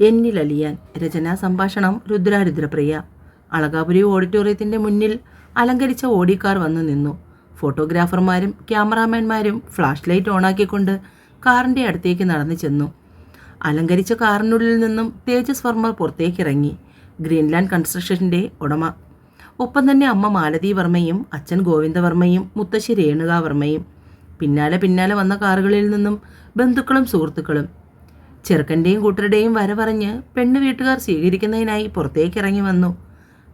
എന്നിലലിയാൻ. രചനാ സംഭാഷണം രുദ്രാരുദ്രപ്രിയ. അളകാപുരി ഓഡിറ്റോറിയത്തിൻ്റെ മുന്നിൽ അലങ്കരിച്ച ഓഡിക്കാർ വന്നു നിന്നു. ഫോട്ടോഗ്രാഫർമാരും ക്യാമറാമാൻമാരും ഫ്ലാഷ് ലൈറ്റ് ഓണാക്കിക്കൊണ്ട് കാറിൻ്റെ അടുത്തേക്ക് നടന്നു ചെന്നു. അലങ്കരിച്ച കാറിനുള്ളിൽ നിന്നും തേജസ് വർമ്മ പുറത്തേക്കിറങ്ങി. ഗ്രീൻലാൻഡ് കൺസ്ട്രക്ഷൻ്റെ ഉടമ. ഒപ്പം തന്നെ അമ്മ മാലതി വർമ്മയും അച്ഛൻ ഗോവിന്ദവർമ്മയും മുത്തശ്ശി രേണുകാവർമ്മയും. പിന്നാലെ വന്ന കാറുകളിൽ നിന്നും ബന്ധുക്കളും സുഹൃത്തുക്കളും. ചെറുക്കൻ്റെയും കൂട്ടരുടെയും വരവറിഞ്ഞ് പെണ്ണു വീട്ടുകാർ സ്വീകരിക്കുന്നതിനായി പുറത്തേക്കിറങ്ങി വന്നു.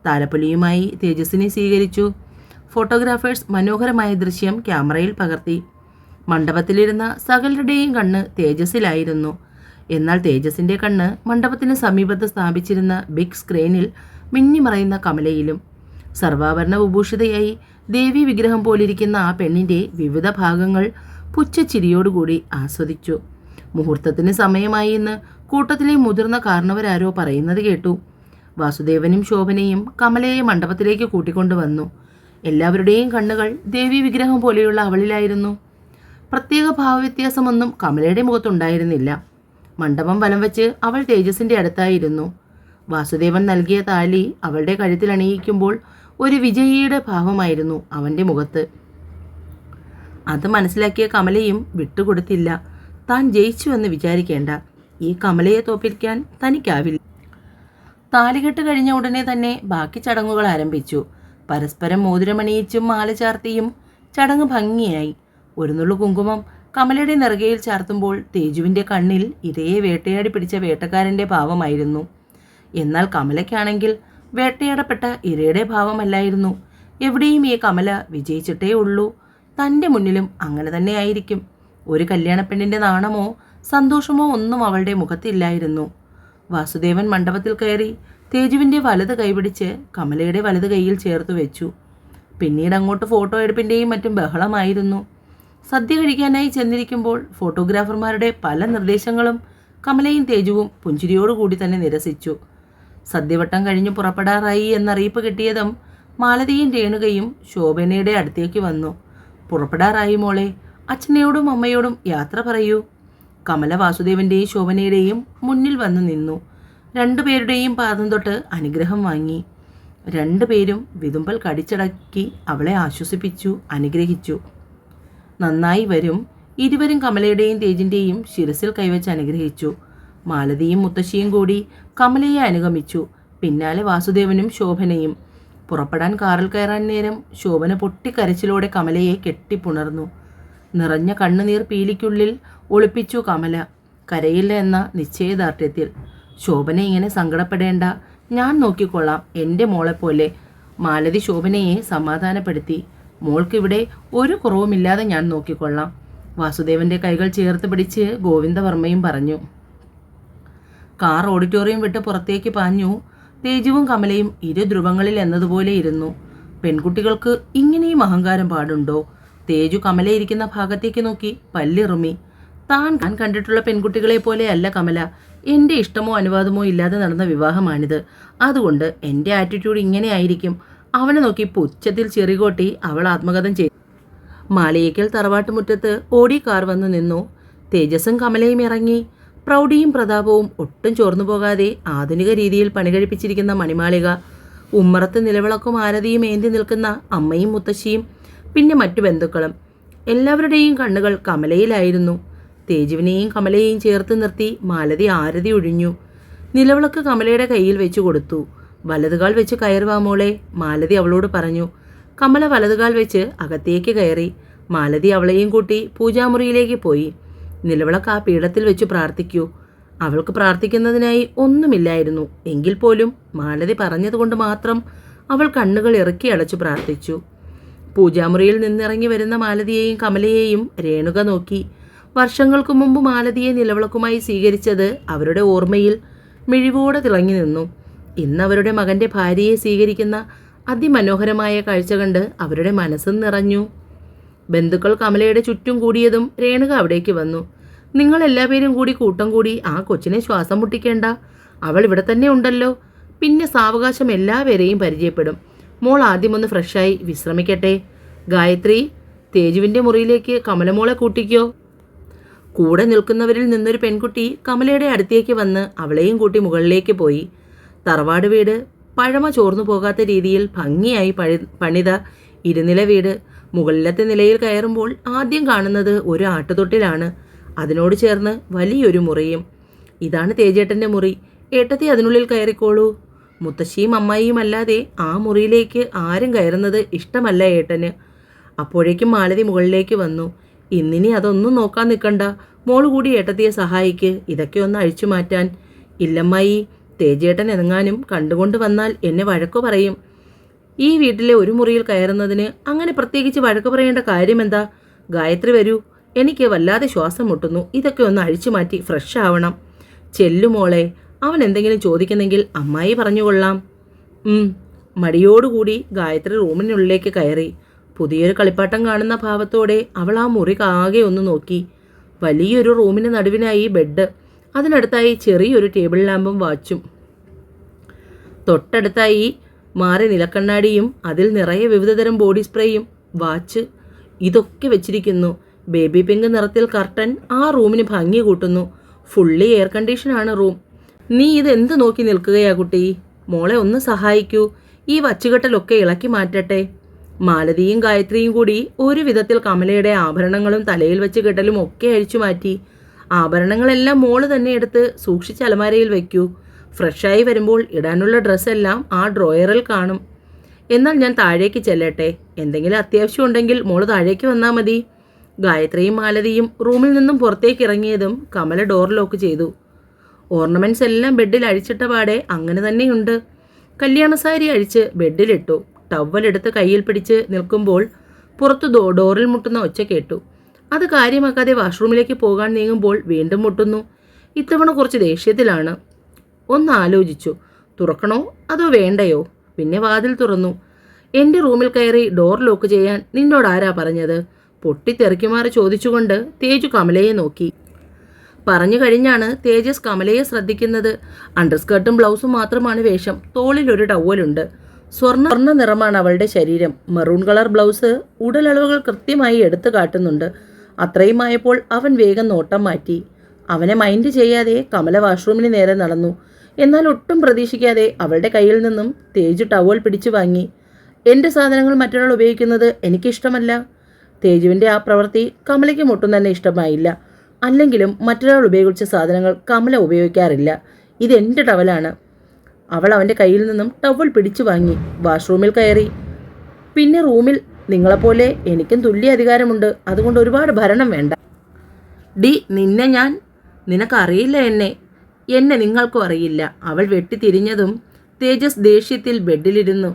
താലപ്പൊലിയുമായി തേജസ്സിനെ സ്വീകരിച്ചു. ഫോട്ടോഗ്രാഫേഴ്സ് മനോഹരമായ ദൃശ്യം ക്യാമറയിൽ പകർത്തി. മണ്ഡപത്തിലിരുന്ന സകലരുടെയും കണ്ണ് തേജസ്സിലായിരുന്നു. എന്നാൽ തേജസ്സിൻ്റെ കണ്ണ് മണ്ഡപത്തിന് സമീപത്ത് സ്ഥാപിച്ചിരുന്ന ബിഗ് സ്ക്രീനിൽ മിന്നിമറയുന്ന കമലയിലും. സർവാഭരണ വിഭൂഷിതയായി ദേവി വിഗ്രഹം പോലിരിക്കുന്ന ആ പെണ്ണിൻ്റെ വിവിധ ഭാഗങ്ങൾ പുച്ഛച്ചിരിയോടുകൂടി ആസ്വദിച്ചു. മുഹൂർത്തത്തിന് സമയമായി എന്ന് കൂട്ടത്തിലെ മുതിർന്ന കാരണവരാരോ പറയുന്നത് കേട്ടു. വാസുദേവനും ശോഭനയും കമലയെ മണ്ഡപത്തിലേക്ക് കൂട്ടിക്കൊണ്ടുവന്നു. എല്ലാവരുടെയും കണ്ണുകൾ ദേവി വിഗ്രഹം പോലെയുള്ള അവളിലായിരുന്നു. പ്രത്യേക ഭാവവ്യത്യാസമൊന്നും കമലയുടെ മുഖത്തുണ്ടായിരുന്നില്ല. മണ്ഡപം വലം വെച്ച് അവൾ തേജസ്സിൻ്റെ അടുത്തായിരുന്നു. വാസുദേവൻ നൽകിയ താലി അവളുടെ കഴുത്തിൽ അണിയിക്കുമ്പോൾ ഒരു വിജയിയുടെ ഭാവമായിരുന്നു അവൻ്റെ മുഖത്ത്. അത് മനസ്സിലാക്കിയ കമലയും വിട്ടുകൊടുത്തില്ല. താൻ ജയിച്ചു എന്ന് വിചാരിക്കേണ്ട. ഈ കമലയെ തോൽപ്പിക്കാൻ തനിക്കാവില്ല. താലികെട്ട് കഴിഞ്ഞ ഉടനെ തന്നെ ബാക്കി ചടങ്ങുകൾ ആരംഭിച്ചു. പരസ്പരം മോതിരമണിയിച്ചും മാല ചാർത്തിയും ചടങ്ങ് ഭംഗിയായി. ഒരു നുള്ളു കുങ്കുമം കമലയുടെ നെറുകയിൽ ചാർത്തുമ്പോൾ തേജുവിൻ്റെ കണ്ണിൽ ഇരയെ വേട്ടയാടി പിടിച്ച വേട്ടക്കാരൻ്റെ ഭാവമായിരുന്നു. എന്നാൽ കമലയ്ക്കാണെങ്കിൽ വേട്ടയാടപ്പെട്ട ഇരയുടെ ഭാവമല്ലായിരുന്നു. എവിടെയും ഈ കമല വിജയിച്ചിട്ടേ ഉള്ളൂ. തൻ്റെ മുന്നിലും അങ്ങനെ തന്നെ ആയിരിക്കും. ഒരു കല്യാണപ്പെണ്ണിൻ്റെ നാണമോ സന്തോഷമോ ഒന്നും അവളുടെ മുഖത്തില്ലായിരുന്നു. വാസുദേവൻ മണ്ഡപത്തിൽ കയറി തേജുവിൻ്റെ വലത് കൈപിടിച്ച് കമലയുടെ വലത് കൈയിൽ ചേർത്ത് വെച്ചു. പിന്നീട് അങ്ങോട്ട് ഫോട്ടോ എടുപ്പിൻ്റെയും മറ്റും ബഹളമായിരുന്നു. സദ്യ കഴിക്കാനായി ചെന്നിരിക്കുമ്പോൾ ഫോട്ടോഗ്രാഫർമാരുടെ പല നിർദ്ദേശങ്ങളും കമലയും തേജുവും പുഞ്ചിരിയോടുകൂടി തന്നെ നിരസിച്ചു. സദ്യവട്ടം കഴിഞ്ഞ് പുറപ്പെടാറായി എന്നറിയിപ്പ് കിട്ടിയതും മാലതിയും രേണുകയും ശോഭനയുടെ അടുത്തേക്ക് വന്നു. പുറപ്പെടാറായി മോളെ, അച്ഛനോടും അമ്മയോടും യാത്ര പറയൂ. കമല വാസുദേവൻ്റെയും ശോഭനയുടെയും മുന്നിൽ വന്നു നിന്നു. രണ്ടുപേരുടെയും പാദം തൊട്ട് അനുഗ്രഹം വാങ്ങി. രണ്ടുപേരും വിതുമ്പൽ കടിച്ചടക്കി അവളെ ആശ്വസിപ്പിച്ചു, അനുഗ്രഹിച്ചു. നന്നായി വരും. ഇരുവരും കമലയുടെയും തേജിൻ്റെയും ശിരസിൽ കൈവച്ച് അനുഗ്രഹിച്ചു. മാലതിയും മുത്തശ്ശിയും കൂടി കമലയെ അനുഗമിച്ചു. പിന്നാലെ വാസുദേവനും ശോഭനയും. പുറപ്പെടാൻ കാറിൽ കയറാൻ നേരം ശോഭന പൊട്ടിക്കരച്ചിലോടെ കമലയെ കെട്ടിപ്പുണർന്നു. നിറഞ്ഞ കണ്ണുനീർ പീലിക്കുള്ളിൽ ഒളിപ്പിച്ചു കമല. കരയില്ല എന്ന നിശ്ചയദാർഢ്യത്തിൽ. ശോഭന ഇങ്ങനെ സങ്കടപ്പെടേണ്ട, ഞാൻ നോക്കിക്കൊള്ളാം, എൻ്റെ മോളെപ്പോലെ. മാലതി ശോഭനയെ സമാധാനപ്പെടുത്തി. മോൾക്കിവിടെ ഒരു കുറവുമില്ലാതെ ഞാൻ നോക്കിക്കൊള്ളാം. വാസുദേവൻ്റെ കൈകൾ ചേർത്ത് പിടിച്ച് ഗോവിന്ദവർമ്മയും പറഞ്ഞു. കാർ ഓഡിറ്റോറിയം വിട്ട് പുറത്തേക്ക് പാഞ്ഞു. തേജുവും കമലയും ഇരു ധ്രുവങ്ങളിൽ എന്നതുപോലെ ഇരുന്നു. പെൺകുട്ടികൾക്ക് ഇങ്ങനെയും അഹങ്കാരം പാടുണ്ടോ? തേജു കമലയിരിക്കുന്ന ഭാഗത്തേക്ക് നോക്കി പല്ലിറുമി. താൻ കണ്ടിട്ടുള്ള പെൺകുട്ടികളെ പോലെയല്ല കമല. എൻ്റെ ഇഷ്ടമോ അനുവാദമോ ഇല്ലാതെ നടന്ന വിവാഹമാണിത്. അതുകൊണ്ട് എൻ്റെ ആറ്റിറ്റ്യൂഡ് ഇങ്ങനെ ആയിരിക്കും. അവനെ നോക്കി പുച്ഛത്തിൽ ചെറികോട്ടി അവൾ ആത്മകഥം ചെയ്തു. മാലയേക്കൽ തറവാട്ടുമുറ്റത്ത് ഓടി കാർ വന്നു നിന്നു. തേജസ്സും കമലയും ഇറങ്ങി. പ്രൗഢിയും പ്രതാപവും ഒട്ടും ചോർന്നു പോകാതെ ആധുനിക രീതിയിൽ പണികഴിപ്പിച്ചിരിക്കുന്ന മണിമാളിക. ഉമ്മറത്ത് നിലവിളക്കും ആരതിയും ഏന്തി നിൽക്കുന്ന അമ്മയും മുത്തശ്ശിയും, പിന്നെ മറ്റു ബന്ധുക്കളും. എല്ലാവരുടെയും കണ്ണുകൾ കമലയിലായിരുന്നു. തേജുവിനെയും കമലയെയും ചേർത്ത് നിർത്തി മാലതി ആരതി ഒഴിഞ്ഞു. നിലവിളക്ക് കമലയുടെ കയ്യിൽ വെച്ചു കൊടുത്തു. വലതുകാൽ വെച്ച് കയറുവാ മോളെ, മാലതി അവളോട് പറഞ്ഞു. കമല വലതുകാൽ വെച്ച് അകത്തേക്ക് കയറി. മാലതി അവളെയും കൂട്ടി പൂജാമുറിയിലേക്ക് പോയി. നിലവിളക്ക് ആ പീഠത്തിൽ വെച്ച് പ്രാർത്ഥിക്കൂ. അവൾക്ക് പ്രാർത്ഥിക്കുന്നതിനായി ഒന്നുമില്ലായിരുന്നു. എങ്കിൽ പോലും മാലതി പറഞ്ഞതുകൊണ്ട് മാത്രം അവൾ കണ്ണുകൾ ഇറക്കി അടച്ചു പ്രാർത്ഥിച്ചു. പൂജാമുറിയിൽ നിന്നിറങ്ങി വരുന്ന മാലതിയെയും കമലയെയും രേണുക നോക്കി. വർഷങ്ങൾക്ക് മുമ്പ് മാലതിയെ നിലവിളക്കുമായി സ്വീകരിച്ചത് അവരുടെ ഓർമ്മയിൽ മിഴിവോടെ തിളങ്ങി നിന്നു. ഇന്ന് അവരുടെ മകൻ്റെ ഭാര്യയെ സ്വീകരിക്കുന്ന അതിമനോഹരമായ കാഴ്ച കണ്ട് അവരുടെ മനസ്സും നിറഞ്ഞു. ബന്ധുക്കൾ കമലയുടെ ചുറ്റും കൂടിയതും രേണുക അവിടേക്ക് വന്നു. നിങ്ങളെല്ലാവരും കൂടി കൂട്ടം കൂടി ആ കൊച്ചിനെ ശ്വാസം മുട്ടിക്കേണ്ട. അവൾ ഇവിടെ തന്നെ ഉണ്ടല്ലോ. പിന്നെ സാവകാശം എല്ലാവരെയും പരിചയപ്പെടും. മോൾ ആദ്യമൊന്ന് ഫ്രഷായി വിശ്രമിക്കട്ടെ. ഗായത്രി, തേജുവിൻ്റെ മുറിയിലേക്ക് കമലമോളെ കൂട്ടിക്കോ. കൂടെ നിൽക്കുന്നവരിൽ നിന്നൊരു പെൺകുട്ടി കമലയുടെ അടുത്തേക്ക് വന്ന് അവളെയും കൂട്ടി മുകളിലേക്ക് പോയി. തറവാട് വീട് പഴമ ചോർന്നു പോകാത്ത രീതിയിൽ ഭംഗിയായി പണിത ഇരുനില വീട്. മുകളിലത്തെ നിലയിൽ കയറുമ്പോൾ ആദ്യം കാണുന്നത് ഒരു ആട്ടുതൊട്ടിലാണ്. അതിനോട് ചേർന്ന് വലിയൊരു മുറിയും. ഇതാണ് തേജേട്ടൻ്റെ മുറി. ഏട്ടത്തി അതിനുള്ളിൽ കയറിക്കോളൂ. മുത്തശ്ശിയും അമ്മായിയും അല്ലാതെ ആ മുറിയിലേക്ക് ആരും കയറുന്നത് ഇഷ്ടമല്ല ഏട്ടന്. അപ്പോഴേക്കും മാലതി മുകളിലേക്ക് വന്നു. ഇന്നിനി അതൊന്നും നോക്കാൻ നിൽക്കണ്ട, മോള് കൂടി ഏട്ടത്തിയെ സഹായിക്ക്, ഇതൊക്കെ ഒന്ന് അഴിച്ചു മാറ്റാൻ. ഇല്ലമ്മായി, തേജേട്ടൻ എങ്ങാനും കണ്ടുകൊണ്ട് വന്നാൽ എന്നെ വഴക്കു പറയും. ഈ വീട്ടിലെ ഒരു മുറിയിൽ കയറുന്നതിന് അങ്ങനെ പ്രത്യേകിച്ച് വഴക്കു പറയേണ്ട കാര്യമെന്താ? ഗായത്രി വരൂ, എനിക്ക് വല്ലാതെ ശ്വാസം മുട്ടുന്നു. ഇതൊക്കെ ഒന്ന് അഴിച്ചു മാറ്റി ഫ്രഷ് ആവണം. ചെല്ലുമോളെ, അവൻ എന്തെങ്കിലും ചോദിക്കുന്നെങ്കിൽ അമ്മായി പറഞ്ഞുകൊള്ളാം. മടിയോടുകൂടി ഗായത്രി റൂമിനുള്ളിലേക്ക് കയറി. പുതിയൊരു കളിപ്പാട്ടം കാണുന്ന ഭാവത്തോടെ അവൾ ആ മുറി ആകെ ഒന്ന് നോക്കി. വലിയൊരു റൂമിന് നടുവിനായി ബെഡ്, അതിനടുത്തായി ചെറിയൊരു ടേബിൾ ലാമ്പും വാച്ചും, തൊട്ടടുത്തായി മാറി നിലക്കണ്ണാടിയും അതിൽ നിറയെ വിവിധതരം ബോഡി സ്പ്രേയും വാച്ച് ഇതൊക്കെ വെച്ചിരിക്കുന്നു. ബേബി പിങ്ക് നിറത്തിൽ കർട്ടൻ ആ റൂമിന് ഭംഗി കൂട്ടുന്നു. ഫുള്ളി എയർ കണ്ടീഷനാണ് റൂം. നീ ഇതെന്ത് നോക്കി നിൽക്കുകയാ കുട്ടി? മോളെ ഒന്ന് സഹായിക്കൂ, ഈ വച്ചുകെട്ടലൊക്കെ ഇളക്കി മാറ്റട്ടെ. മാലതിയും ഗായത്രിയും കൂടി ഒരു വിധത്തിൽ കമലയുടെ ആഭരണങ്ങളും തലയിൽ വെച്ച് കെട്ടലും ഒക്കെ അഴിച്ചു മാറ്റി. ആഭരണങ്ങളെല്ലാം മോള് തന്നെ എടുത്ത് സൂക്ഷിച്ച് അലമാരയിൽ വയ്ക്കൂ. ഫ്രഷായി വരുമ്പോൾ ഇടാനുള്ള ഡ്രസ്സെല്ലാം ആ ഡ്രോയറിൽ കാണും. എന്നാൽ ഞാൻ താഴേക്ക് ചെല്ലട്ടെ, എന്തെങ്കിലും അത്യാവശ്യം ഉണ്ടെങ്കിൽ മോള് താഴേക്ക് വന്നാൽ മതി. ഗായത്രിയും മാലതിയും റൂമിൽ നിന്നും പുറത്തേക്ക് ഇറങ്ങിയതും കമല ഡോർ ലോക്ക് ചെയ്തു. ഓർണമെന്റ്സ് എല്ലാം ബെഡിൽ അഴിച്ചിട്ട പാടെ അങ്ങനെ തന്നെയുണ്ട്. കല്യാണസാരി അഴിച്ച് ബെഡിലിട്ടു. ടവലെടുത്ത് കയ്യിൽ പിടിച്ച് നിൽക്കുമ്പോൾ പുറത്തു ഡോറിൽ മുട്ടുന്ന ഒച്ച കേട്ടു. അത് കാര്യമാക്കാതെ വാഷ്റൂമിലേക്ക് പോകാൻ നീങ്ങുമ്പോൾ വീണ്ടും മുട്ടുന്നു. ഇത്തവണ കുറച്ച് ദേഷ്യത്തിലാണ്. ഒന്ന് ആലോചിച്ചു, തുറക്കണോ അതോ വേണ്ടയോ? പിന്നെ വാതിൽ തുറന്നു. എൻ്റെ റൂമിൽ കയറി ഡോർ ലോക്ക് ചെയ്യാൻ നിന്നോടാരാ പറഞ്ഞത്? പൊട്ടിത്തെറിക്കുമാറ് ചോദിച്ചുകൊണ്ട് തേജു കമലയെ നോക്കി. പറഞ്ഞു കഴിഞ്ഞാണ് തേജസ് കമലയെ ശ്രദ്ധിക്കുന്നത്. അണ്ടർസ്കർട്ടും ബ്ലൗസും മാത്രമാണ് വേഷം. തോളിലൊരു ടവലുണ്ട്. സ്വർണ്ണ നിറമാണ് അവളുടെ ശരീരം. മെറൂൺ കളർ ബ്ലൗസ് ഉടലളവുകൾ കൃത്യമായി എടുത്തു കാട്ടുന്നുണ്ട്. അത്രയും ആയപ്പോൾ അവൻ വേഗം നോട്ടം മാറ്റി. അവനെ മൈൻഡ് ചെയ്യാതെ കമല വാഷ്റൂമിന് നേരെ നടന്നു. എന്നാൽ ഒട്ടും പ്രതീക്ഷിക്കാതെ അവളുടെ കയ്യിൽ നിന്നും തേജു ടവൽ പിടിച്ചു വാങ്ങി. എൻ്റെ സാധനങ്ങൾ മറ്റൊരാൾ ഉപയോഗിക്കുന്നത് എനിക്കിഷ്ടമല്ല. തേജുവിൻ്റെ ആ പ്രവൃത്തി കമലയ്ക്ക് ഒട്ടും തന്നെ ഇഷ്ടമായില്ല. അല്ലെങ്കിലും മറ്റൊരാൾ ഉപയോഗിച്ച സാധനങ്ങൾ കമല ഉപയോഗിക്കാറില്ല. ഇതെൻ്റെ ടവലാണ്. അവൾ അവൻ്റെ കയ്യിൽ നിന്നും ടവൽ പിടിച്ചു വാങ്ങി വാഷ്റൂമിൽ കയറി. പിന്നെ റൂമിൽ നിങ്ങളെപ്പോലെ എനിക്കും തുല്യ അധികാരമുണ്ട്. അതുകൊണ്ട് ഒരുപാട് ഭരണം വേണ്ട. നിനക്കറിയില്ല എന്നെ നിങ്ങൾക്കും അറിയില്ല. അവൾ വെട്ടിത്തിരിഞ്ഞതും തേജസ് ദേഷ്യത്തിൽ ബെഡിലിരുന്നു.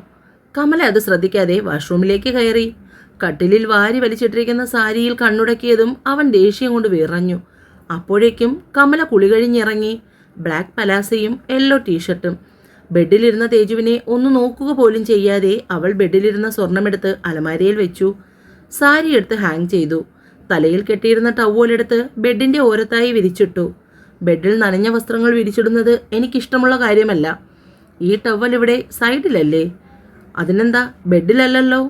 കമല അത് ശ്രദ്ധിക്കാതെ വാഷ്റൂമിലേക്ക് കയറി. കട്ടിലിൽ വാരി വലിച്ചിട്ടിരിക്കുന്ന സാരിയിൽ കണ്ണുടക്കിയതും അവൻ ദേഷ്യം കൊണ്ട് വിറഞ്ഞു. അപ്പോഴേക്കും കമല കുളി കഴിഞ്ഞിറങ്ങി. ബ്ലാക്ക് പലാസയും യെല്ലോ ടീഷർട്ടും. ബെഡിലിരുന്ന തേജുവിനെ ഒന്ന് നോക്കുക പോലും ചെയ്യാതെ അവൾ ബെഡിലിരുന്ന സ്വർണമെടുത്ത് അലമാരയിൽ വെച്ചു. സാരി എടുത്ത് ഹാങ് ചെയ്തു. തലയിൽ കെട്ടിയിരുന്ന ടവലെടുത്ത് ബെഡിൻ്റെ ഓരത്തായി വിരിച്ചിട്ടു. ബെഡിൽ നനഞ്ഞ വസ്ത്രങ്ങൾ വിരിച്ചിടുന്നത് എനിക്കിഷ്ടമുള്ള കാര്യമല്ല. ഈ ടവൽ ഇവിടെ സൈഡിലല്ലേ? അതിനെന്താ? ബെഡിലല്ലല്ലോ.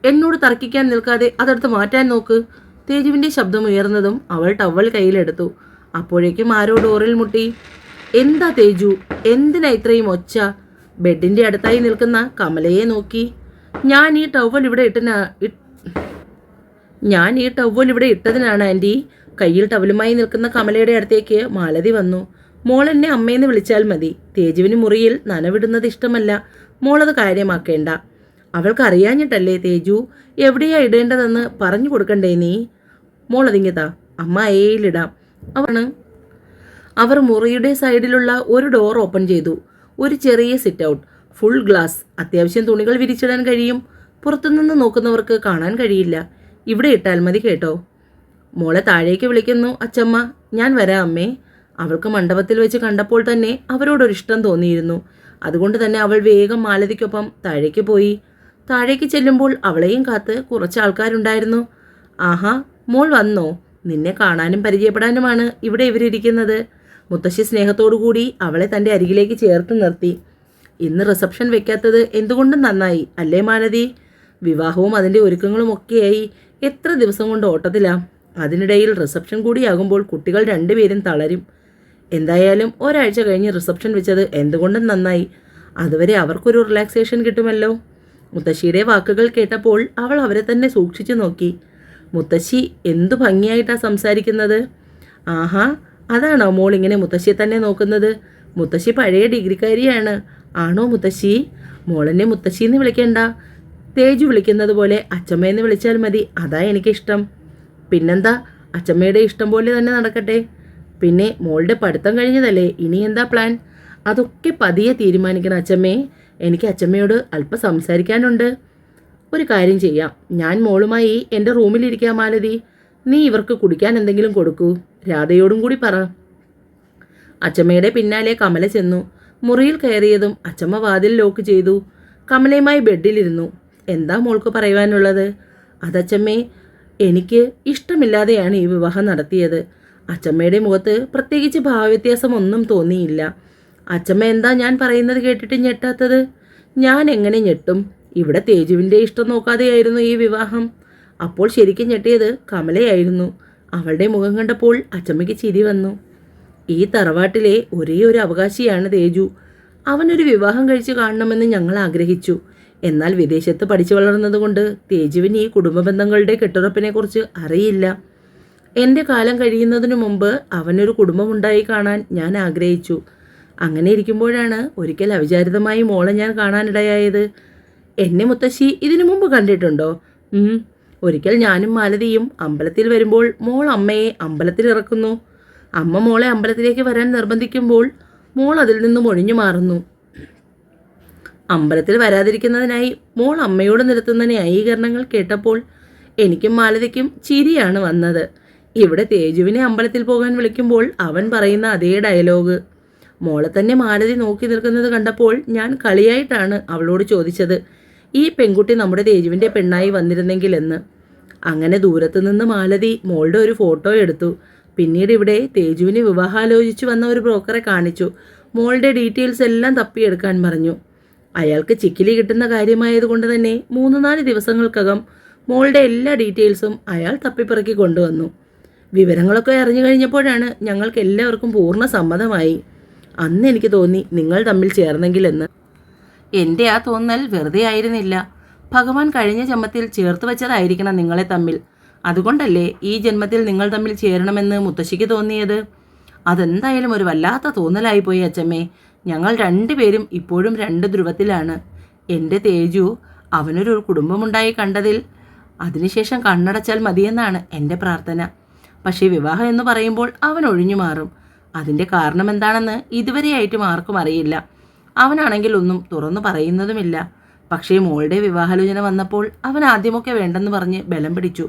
എന്നോട് തർക്കിക്കാൻ നിൽക്കാതെ അതെടുത്ത് മാറ്റാൻ നോക്ക്. തേജുവിൻ്റെ ശബ്ദം ഉയർന്നതും അവൾ ടവൽ കയ്യിലെടുത്തു. അപ്പോഴേക്കും ആരോ ഡോറിൽ മുട്ടി. എന്താ തേജു, എന്തിനാ ഇത്രയും ഒച്ച? ബെഡിൻ്റെ അടുത്തായി നിൽക്കുന്ന കമലയെ നോക്കി. ഞാൻ ഈ ടവൽ ഇവിടെ ഇട്ടതിനാണ് ആൻറ്റി. കയ്യിൽ ടവലുമായി നിൽക്കുന്ന കമലയുടെ അടുത്തേക്ക് മാലതി വന്നു. മോൾ എന്നെ അമ്മയെന്ന് വിളിച്ചാൽ മതി. തേജുവിന് മുറിയിൽ നനവിടുന്നത് ഇഷ്ടമല്ല. മോളത് കാര്യമാക്കേണ്ട. അവൾക്ക് അറിയാഞ്ഞിട്ടല്ലേ തേജു എവിടെയാ ഇടേണ്ടതെന്ന് പറഞ്ഞു കൊടുക്കണ്ടേ നീ? മോളതിങ്ങിതാ, അമ്മ അയയിലിടാം. അവർ മുറിയുടെ സൈഡിലുള്ള ഒരു ഡോർ ഓപ്പൺ ചെയ്തു. ഒരു ചെറിയ സിറ്റ് ഔട്ട്, ഫുൾ ഗ്ലാസ്. അത്യാവശ്യം തുണികൾ വിരിച്ചിടാൻ കഴിയും. പുറത്തുനിന്ന് നോക്കുന്നവർക്ക് കാണാൻ കഴിയില്ല. ഇവിടെ ഇട്ടാൽ മതി കേട്ടോ. മോളെ താഴേക്ക് വിളിക്കുന്നു അച്ചമ്മ. ഞാൻ വരാം അമ്മേ. അവൾക്ക് മണ്ഡപത്തിൽ വെച്ച് കണ്ടപ്പോൾ തന്നെ അവരോടൊരിഷ്ടം തോന്നിയിരുന്നു. അതുകൊണ്ട് തന്നെ അവൾ വേഗം മാലതിക്കൊപ്പം താഴേക്ക് പോയി. താഴേക്ക് ചെല്ലുമ്പോൾ അവളെയും കാത്ത് കുറച്ച് ആൾക്കാരുണ്ടായിരുന്നു. ആഹാ, മോൾ വന്നോ? നിന്നെ കാണാനും പരിചയപ്പെടാനുമാണ് ഇവിടെ ഇവരിയ്ക്കുന്നത്. മുത്തശ്ശി സ്നേഹത്തോടുകൂടി അവളെ തൻ്റെ അരികിലേക്ക് ചേർത്ത് നിർത്തി. ഇന്ന് റിസപ്ഷൻ വെക്കാത്തത് എന്തുകൊണ്ടും നന്നായി അല്ലേ മാലതി? വിവാഹവും അതിൻ്റെ ഒരുക്കങ്ങളും ഒക്കെയായി എത്ര ദിവസം കൊണ്ട് ഓട്ടത്തിലാ. അതിനിടയിൽ റിസപ്ഷൻ കൂടിയാകുമ്പോൾ കുട്ടികൾ രണ്ടുപേരും തളരും. എന്തായാലും ഒരാഴ്ച കഴിഞ്ഞ് റിസപ്ഷൻ വെച്ചത് എന്തുകൊണ്ടും നന്നായി. അതുവരെ അവർക്കൊരു റിലാക്സേഷൻ കിട്ടുമല്ലോ. മുത്തശ്ശിയുടെ വാക്കുകൾ കേട്ടപ്പോൾ അവൾ അവരെ തന്നെ സൂക്ഷിച്ചു നോക്കി. മുത്തശ്ശി എന്തു ഭംഗിയായിട്ടാണ് സംസാരിക്കുന്നത്. ആഹാ, അതാണോ മോൾ ഇങ്ങനെ മുത്തശ്ശിയെ തന്നെ നോക്കുന്നത്? മുത്തശ്ശി പഴയ ഡിഗ്രിക്കാരിയാണ്. ആണോ മുത്തശ്ശി? മോളെന്നെ മുത്തശ്ശിന്ന് വിളിക്കണ്ട. തേജു വിളിക്കുന്നത് പോലെ അച്ചമ്മയെന്ന് വിളിച്ചാൽ മതി. അതാ എനിക്കിഷ്ടം. പിന്നെന്താ, അച്ചമ്മയുടെ ഇഷ്ടം പോലെ തന്നെ നടക്കട്ടെ. പിന്നെ മോളുടെ പഠിത്തം കഴിഞ്ഞതല്ലേ, ഇനി എന്താ പ്ലാൻ? അതൊക്കെ പതിയെ തീരുമാനിക്കണം അച്ചമ്മേ. എനിക്ക് അച്ചമ്മയോട് അല്പം സംസാരിക്കാനുണ്ട്. ഒരു കാര്യം ചെയ്യാം, ഞാൻ മോളുമായി എൻ്റെ റൂമിലിരിക്കാം മാലതി. നീ ഇവർക്ക് കുടിക്കാൻ എന്തെങ്കിലും കൊടുക്കൂ. രാധയോടും കൂടി പറ. അച്ചമ്മയുടെ പിന്നാലെ കമല ചെന്നു. മുറിയിൽ കയറിയതും അച്ചമ്മ വാതിൽ ലോക്ക് ചെയ്തു. കമലയുമായി ബെഡിലിരുന്നു. എന്താ മോൾക്ക് പറയുവാനുള്ളത്? അതച്ചമ്മേ, എനിക്ക് ഇഷ്ടമില്ലാതെയാണ് ഈ വിവാഹം നടത്തിയത്. അച്ചമ്മയുടെ മുഖത്ത് പ്രത്യേകിച്ച് ഭാവവ്യത്യാസം ഒന്നും തോന്നിയില്ല. അച്ചമ്മ എന്താ ഞാൻ പറയുന്നത് കേട്ടിട്ട് ഞെട്ടാത്തത്? ഞാൻ എങ്ങനെ ഞെട്ടും? ഇവിടെ തേജുവിൻ്റെ ഇഷ്ടം നോക്കാതെയായിരുന്നു ഈ വിവാഹം. അപ്പോൾ ശരിക്കും ഞെട്ടിയത് കമലയായിരുന്നു. അവളുടെ മുഖം കണ്ടപ്പോൾ അച്ചമ്മയ്ക്ക് ചിരി വന്നു. ഈ തറവാട്ടിലെ ഒരേ ഒരു അവകാശിയാണ് തേജു. അവനൊരു വിവാഹം കഴിച്ച് കാണണമെന്ന് ഞങ്ങൾ ആഗ്രഹിച്ചു. എന്നാൽ വിദേശത്ത് പഠിച്ചു വളർന്നതുകൊണ്ട് തേജുവിന് ഈ കുടുംബ ബന്ധങ്ങളുടെ കെട്ടുറപ്പിനെക്കുറിച്ച് അറിയില്ല. എൻ്റെ കാലം കഴിയുന്നതിനു മുമ്പ് അവനൊരു കുടുംബമുണ്ടായി കാണാൻ ഞാൻ ആഗ്രഹിച്ചു. അങ്ങനെ ഇരിക്കുമ്പോഴാണ് ഒരിക്കൽ അവിചാരിതമായി മോളെ ഞാൻ കാണാനിടയായത്. എന്നെ മുത്തശ്ശി ഇതിനു മുമ്പ് കണ്ടിട്ടുണ്ടോ? ഒരിക്കൽ ഞാനും മാലതിയും അമ്പലത്തിൽ വരുമ്പോൾ മോൾ അമ്മയെ അമ്പലത്തിൽ ഇറക്കുന്നു. അമ്മ മോളെ അമ്പലത്തിലേക്ക് വരാൻ നിർബന്ധിക്കുമ്പോൾ മോൾ അതിൽ നിന്നും ഒഴിഞ്ഞു മാറുന്നു. അമ്പലത്തിൽ വരാതിരിക്കുന്നതിനായി മോൾ അമ്മയോട് നിരത്തുന്ന ന്യായീകരണങ്ങൾ കേട്ടപ്പോൾ എനിക്കും മാലതിക്കും ചിരിയാണ് വന്നത്. ഇവിടെ തേജുവിനെ അമ്പലത്തിൽ പോകാൻ വിളിക്കുമ്പോൾ അവൻ പറയുന്ന അതേ ഡയലോഗ്. മോളെ തന്നെ മാലതി നോക്കി നിൽക്കുന്നത് കണ്ടപ്പോൾ ഞാൻ കളിയായിട്ടാണ് അവളോട് ചോദിച്ചത്, ഈ പെൺകുട്ടി നമ്മുടെ തേജുവിൻ്റെ പെണ്ണായി വന്നിരുന്നെങ്കിൽ എന്ന്. അങ്ങനെ ദൂരത്തു നിന്ന് മാലതി മോളുടെ ഒരു ഫോട്ടോ എടുത്തു. പിന്നീട് ഇവിടെ തേജുവിന് വിവാഹാലോചിച്ചു വന്ന ഒരു ബ്രോക്കറെ കാണിച്ചു. മോളുടെ ഡീറ്റെയിൽസ് എല്ലാം തപ്പിയെടുക്കാൻ പറഞ്ഞു. അയാൾക്ക് ചിക്കിലി കിട്ടുന്ന കാര്യമായതുകൊണ്ട് തന്നെ 3-4 ദിവസങ്ങൾക്കകം മോളുടെ എല്ലാ ഡീറ്റെയിൽസും അയാൾ തപ്പിപ്പിറക്കി കൊണ്ടുവന്നു. വിവരങ്ങളൊക്കെ അറിഞ്ഞു കഴിഞ്ഞപ്പോഴാണ് ഞങ്ങൾക്ക് എല്ലാവർക്കും പൂർണ്ണ സമ്മതമായി. അന്ന് എനിക്ക് തോന്നി നിങ്ങൾ തമ്മിൽ ചേർന്നെങ്കിലെന്ന്. എൻ്റെ ആ തോന്നൽ വെറുതെ ആയിരുന്നില്ല. ഭഗവാൻ കഴിഞ്ഞ ജന്മത്തിൽ ചേർത്ത് വെച്ചതായിരിക്കണം നിങ്ങളെ തമ്മിൽ. അതുകൊണ്ടല്ലേ ഈ ജന്മത്തിൽ നിങ്ങൾ തമ്മിൽ ചേരണമെന്ന് മുത്തശ്ശിക്ക് തോന്നിയത്. അതെന്തായാലും ഒരു വല്ലാത്ത തോന്നലായിപ്പോയി അച്ചമ്മേ. ഞങ്ങൾ രണ്ടുപേരും ഇപ്പോഴും 2 ധ്രുവത്തിലാണ്. എൻ്റെ തേജു അവനൊരു കുടുംബമുണ്ടായി കണ്ടതിൽ അതിനുശേഷം കണ്ണടച്ചാൽ മതിയെന്നാണ് എൻ്റെ പ്രാർത്ഥന. പക്ഷേ വിവാഹം എന്ന് പറയുമ്പോൾ അവൻ ഒഴിഞ്ഞു മാറും. അതിൻ്റെ കാരണം എന്താണെന്ന് ഇതുവരെയായിട്ടും ആർക്കും അറിയില്ല. അവനാണെങ്കിൽ ഒന്നും തുറന്നു പറയുന്നതുമില്ല. പക്ഷേ മോളുടെ വിവാഹാലോചന വന്നപ്പോൾ അവൻ ആദ്യമൊക്കെ വേണ്ടെന്ന് പറഞ്ഞ് ബലം പിടിച്ചു.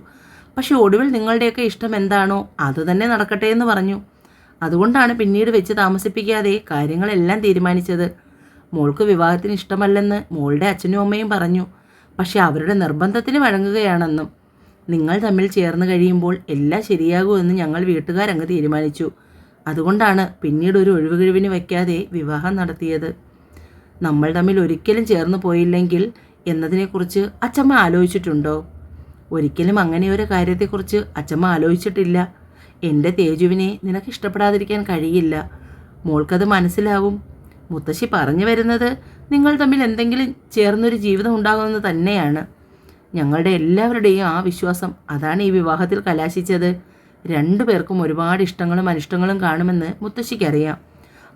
പക്ഷെ ഒടുവിൽ നിങ്ങളുടെയൊക്കെ ഇഷ്ടം എന്താണോ അതുതന്നെ നടക്കട്ടെ എന്ന് പറഞ്ഞു. അതുകൊണ്ടാണ് പിന്നീട് വെച്ച് താമസിപ്പിക്കാതെ കാര്യങ്ങളെല്ലാം തീരുമാനിച്ചത്. മോൾക്ക് വിവാഹത്തിന് ഇഷ്ടമല്ലെന്ന് മോളുടെ അച്ഛനും അമ്മയും പറഞ്ഞു. പക്ഷെ അവരുടെ നിർബന്ധത്തിന് വഴങ്ങുകയാണെന്നും. നിങ്ങൾ തമ്മിൽ ചേർന്ന് കഴിയുമ്പോൾ എല്ലാം ശരിയാകുമെന്ന് ഞങ്ങൾ വീട്ടുകാരങ്ങ് തീരുമാനിച്ചു. അതുകൊണ്ടാണ് പിന്നീട് ഒരു ഒഴിവുകഴിവിന് വയ്ക്കാതെ വിവാഹം നടത്തിയത്. നമ്മൾ തമ്മിൽ ഒരിക്കലും ചേർന്ന് പോയില്ലെങ്കിൽ എന്നതിനെക്കുറിച്ച് അച്ചമ്മ ആലോചിച്ചിട്ടുണ്ടോ? ഒരിക്കലും അങ്ങനെ ഒരു കാര്യത്തെക്കുറിച്ച് അച്ചമ്മ ആലോചിച്ചിട്ടില്ല. എൻ്റെ തേജുവിനെ നിനക്ക് ഇഷ്ടപ്പെടാതിരിക്കാൻ കഴിയില്ല. മോൾക്കത് മനസ്സിലാവും. മുത്തശ്ശി പറഞ്ഞു വരുന്നത് നിങ്ങൾ തമ്മിൽ എന്തെങ്കിലും ചേർന്നൊരു ജീവിതം ഉണ്ടാകുമെന്ന് തന്നെയാണ്. ഞങ്ങളുടെ എല്ലാവരുടെയും ആ വിശ്വാസം അതാണ് ഈ വിവാഹത്തിൽ കലാശിച്ചത്. 2 പേർക്കും ഒരുപാട് ഇഷ്ടങ്ങളും അനിഷ്ടങ്ങളും കാണുമെന്ന് മുത്തശ്ശിക്കറിയാം.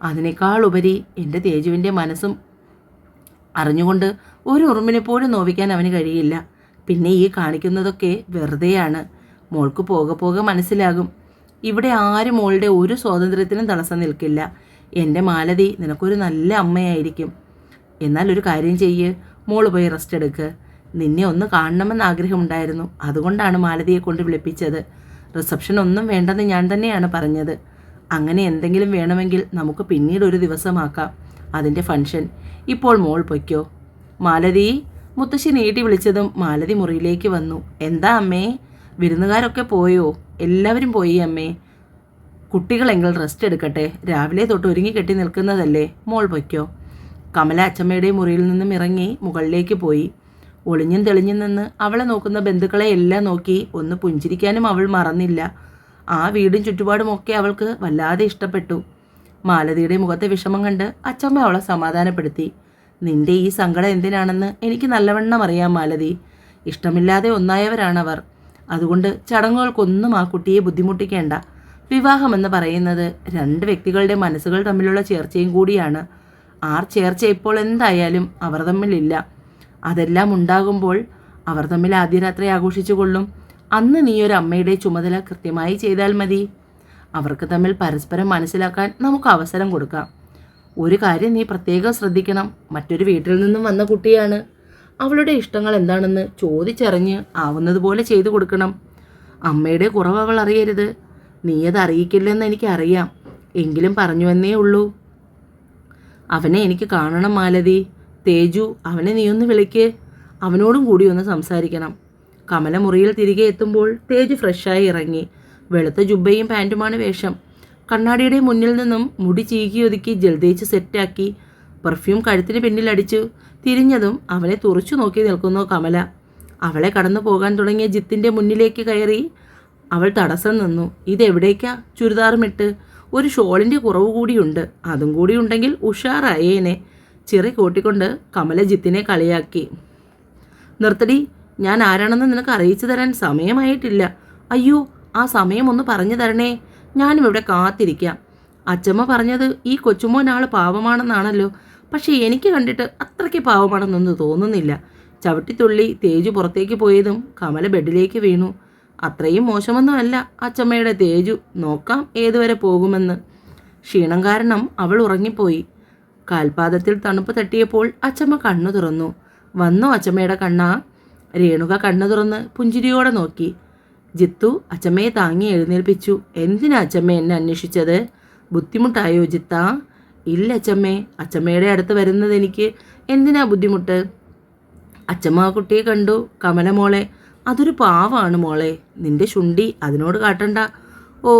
അതിനേക്കാൾ ഉപരി എൻ്റെ തേജുവിൻ്റെ മനസ്സും അറിഞ്ഞുകൊണ്ട് ഒരു ഉറുമ്പിനെ പോലും നോവിക്കാൻ അവന് കഴിയില്ല. പിന്നെ ഈ കാണിക്കുന്നതൊക്കെ വെറുതെയാണ്. മോൾക്ക് പോകെ പോകെ മനസ്സിലാകും. ഇവിടെ ആരും മോളുടെ ഒരു സ്വാതന്ത്ര്യത്തിനും തടസ്സം നിൽക്കില്ല. എൻ്റെ മാലതി നിനക്കൊരു നല്ല അമ്മയായിരിക്കും. എന്നാൽ ഒരു കാര്യം ചെയ്യ്, മോള് പോയി റെസ്റ്റ് എടുക്ക്. നിന്നെ ഒന്ന് കാണണമെന്ന് ആഗ്രഹമുണ്ടായിരുന്നു. അതുകൊണ്ടാണ് മാലതിയെ കൊണ്ട് വിളിപ്പിച്ചത്. റിസപ്ഷൻ ഒന്നും വേണ്ടെന്ന് ഞാൻ തന്നെയാണ് പറഞ്ഞത്. അങ്ങനെ എന്തെങ്കിലും വേണമെങ്കിൽ നമുക്ക് പിന്നീട് ഒരു ദിവസമാക്കാം അതിൻ്റെ ഫംഗ്ഷൻ. ഇപ്പോൾ മോൾ പൊയ്ക്കോ. മാലതി. മുത്തശ്ശി നീട്ടി വിളിച്ചതും മാലതി മുറിയിലേക്ക് വന്നു. എന്താ അമ്മേ? വിരുന്നുകാരൊക്കെ പോയോ? എല്ലാവരും പോയി അമ്മേ. കുട്ടികളെങ്കിൽ റെസ്റ്റ് എടുക്കട്ടെ. രാവിലെ തൊട്ട് ഒരുങ്ങി കെട്ടി നിൽക്കുന്നതല്ലേ. മോൾ പൊയ്ക്കോ. കമല അച്ചമ്മയുടെ മുറിയിൽ നിന്നും ഇറങ്ങി മുകളിലേക്ക് പോയി. ഒളിഞ്ഞും തെളിഞ്ഞും നിന്ന് അവളെ നോക്കുന്ന ബന്ധുക്കളെ എല്ലാം നോക്കി ഒന്ന് പുഞ്ചിരിക്കാനും അവൾ മറന്നില്ല. ആ വീടും ചുറ്റുപാടുമൊക്കെ അവൾക്ക് വല്ലാതെ ഇഷ്ടപ്പെട്ടു. മാലതിയുടെ മുഖത്തെ വിഷമം കണ്ട് അച്ചമ്മ അവളെ സമാധാനപ്പെടുത്തി. നിന്റെ ഈ സങ്കടം എന്തിനാണെന്ന് എനിക്ക് നല്ലവണ്ണം അറിയാം മാലതി. ഇഷ്ടമില്ലാതെ ഒന്നായവരാണവർ. അതുകൊണ്ട് ചടങ്ങുകൾക്കൊന്നും ആ കുട്ടിയെ ബുദ്ധിമുട്ടിക്കേണ്ട. വിവാഹമെന്ന് പറയുന്നത് രണ്ട് വ്യക്തികളുടെ മനസ്സുകൾ തമ്മിലുള്ള ചേർച്ചയും കൂടിയാണ്. ചേർച്ച ഇപ്പോൾ എന്തായാലും അവർ തമ്മിലില്ല. അതെല്ലാം ഉണ്ടാകുമ്പോൾ അവർ തമ്മിൽ ആദ്യ രാത്രി ആഘോഷിച്ചു കൊള്ളും. അന്ന് നീ ഒരു അമ്മയുടെ ചുമതല കൃത്യമായി ചെയ്താൽ മതി. അവർക്ക് തമ്മിൽ പരസ്പരം മനസ്സിലാക്കാൻ നമുക്ക് അവസരം കൊടുക്കാം. ഒരു കാര്യം നീ പ്രത്യേകം ശ്രദ്ധിക്കണം. മറ്റൊരു വീട്ടിൽ നിന്നും വന്ന കുട്ടിയാണ്. അവളുടെ ഇഷ്ടങ്ങൾ എന്താണെന്ന് ചോദിച്ചറിഞ്ഞ് ആവുന്നതുപോലെ ചെയ്തു കൊടുക്കണം. അമ്മയുടെ കുറവ് അവൾ അറിയരുത്. നീ അത് അറിയിക്കില്ലെന്ന് എനിക്കറിയാം. എങ്കിലും പറഞ്ഞുവെന്നേ ഉള്ളൂ. അവനെ എനിക്ക് കാണണം മാലതി. തേജു, അവനെ നീ ഒന്ന് വിളിക്ക്. അവനോടും കൂടി ഒന്ന് സംസാരിക്കണം. കമല മുറിയിൽ തിരികെ എത്തുമ്പോൾ തേജു ഫ്രഷായി ഇറങ്ങി. വെളുത്ത ജുബ്ബയും പാൻറ്റുമാണ് വേഷം. കണ്ണാടിയുടെ മുന്നിൽ നിന്നും മുടി ചീകി ഒതുക്കി ജൽതേച്ച് സെറ്റാക്കി പെർഫ്യൂം കഴുത്തിന് പിന്നിലടിച്ചു. തിരിഞ്ഞതും അവനെ തുറച്ചു നോക്കി നിൽക്കുന്നു കമല. അവളെ കടന്നു പോകാൻ തുടങ്ങിയ ജിത്തിൻ്റെ മുന്നിലേക്ക് കയറി അവൾ തടസ്സം നിന്നു. ഇതെവിടേക്കാ? ചുരിദാറുമിട്ട് ഒരു ഷോളിൻ്റെ കുറവ് കൂടിയുണ്ട്. അതും കൂടി ഉണ്ടെങ്കിൽ ഉഷാറായേനെ. ചിറി കൂട്ടിക്കൊണ്ട് കമല ജിത്തിനെ കളിയാക്കി. നിർത്തടി, ഞാൻ ആരാണെന്ന് നിനക്ക് അറിയിച്ചു തരാൻ സമയമായിട്ടില്ല. അയ്യോ, ആ സമയം ഒന്ന് പറഞ്ഞു തരണേ. ഞാനും ഇവിടെ കാത്തിരിക്കാം. അച്ചമ്മ പറഞ്ഞത് ഈ കൊച്ചുമോൻ ആൾ പാവമാണെന്നാണല്ലോ. പക്ഷേ എനിക്ക് കണ്ടിട്ട് അത്രയ്ക്ക് പാവമാണെന്നൊന്നും തോന്നുന്നില്ല. ചവിട്ടിത്തുള്ളി തേജു പുറത്തേക്ക് പോയതും കമല ബെഡിലേക്ക് വീണു. അത്രയും മോശമൊന്നുമല്ല അച്ചമ്മയുടെ തേജു. നോക്കാം ഏതുവരെ പോകുമെന്ന്. ക്ഷീണം കാരണം അവൾ ഉറങ്ങിപ്പോയി. കാൽപാദത്തിൽ തണുപ്പ് തട്ടിയപ്പോൾ അച്ചമ്മ കണ്ണു തുറന്നു. വന്നോ അച്ചമ്മയുടെ കണ്ണാ? രേണുക കണ്ണു തുറന്ന് പുഞ്ചിരിയോടെ നോക്കി. ജിത്തു അച്ചമ്മയെ താങ്ങി എഴുന്നേൽപ്പിച്ചു. എന്തിനാ അച്ചമ്മ എന്നെ അന്വേഷിച്ചത്? ബുദ്ധിമുട്ടായോ ജിത്താ? ഇല്ല അച്ചമ്മേ, അച്ചമ്മയുടെ അടുത്ത് വരുന്നത് എനിക്ക് എന്തിനാ ബുദ്ധിമുട്ട്? അച്ചമ്മ ആ കുട്ടിയെ കണ്ടു. കമല മോളെ, അതൊരു പാവാണ് മോളെ. നിന്റെ ശുണ്ടി അതിനോട് കാട്ടണ്ട. ഓ,